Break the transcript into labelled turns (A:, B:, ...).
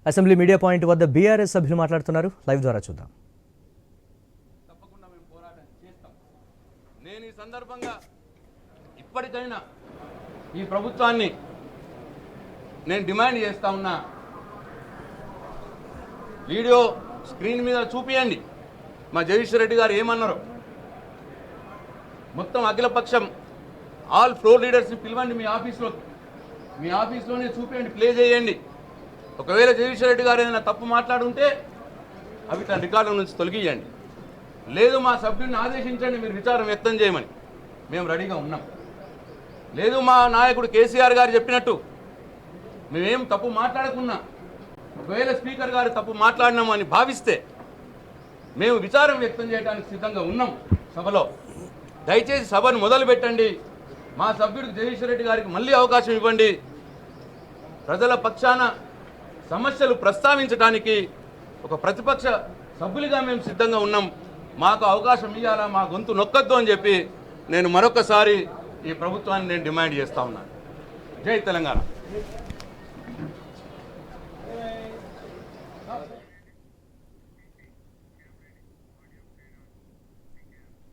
A: Assembly media point వద్ద BRS సభ్యులు మాట్లాడుతున్నారు. లైవ్ ద్వారా చూద్దాం.
B: తప్పకుండా మేము పోరాటం చేస్తాం. నేను ఈ సందర్భంగా ఇప్పటికైనా ఈ ప్రభుత్వాన్ని నేను డిమాండ్ చేస్తా ఉన్నా, వీడియో స్క్రీన్ మీద చూపియండి మా జగదీశ్వర్ రెడ్డి గారు ఏమన్నారో. మొత్తం అఖిలపక్షం ఆల్ ఫ్లోర్ లీడర్స్ని పిలవండి మీ ఆఫీస్లోకి, మీ ఆఫీస్లోనే చూపించండి, ప్లే చేయండి. ఒకవేళ జగదీశ్వర్ రెడ్డి గారు ఏదైనా తప్పు మాట్లాడుంటే అవి తన రికార్డుల నుంచి తొలగియండి. లేదు మా సభ్యుడిని ఆదేశించండి మీరు విచారం వ్యక్తం చేయమని, మేము రెడీగా ఉన్నాం. లేదు మా నాయకుడు కేసీఆర్ గారు చెప్పినట్టు మేమేం తప్పు మాట్లాడకున్నా, ఒకవేళ స్పీకర్ గారు తప్పు మాట్లాడినామని భావిస్తే మేము విచారం వ్యక్తం చేయడానికి సిద్ధంగా ఉన్నాం సభలో. దయచేసి సభను మొదలు పెట్టండి. మా సభ్యుడికి జగదీశ్వర్ రెడ్డి గారికి మళ్ళీ అవకాశం ఇవ్వండి. ప్రజల పక్షాన సమస్యలు ప్రస్తావించడానికి ఒక ప్రతిపక్ష సభ్యులుగా మేము సిద్ధంగా ఉన్నాం. మాకు అవకాశం ఇవ్వాలా, మా గొంతు నొక్కద్దు అని చెప్పి నేను మరొకసారి ఈ ప్రభుత్వాన్ని నేను డిమాండ్ చేస్తా ఉన్నాను. జై తెలంగాణ.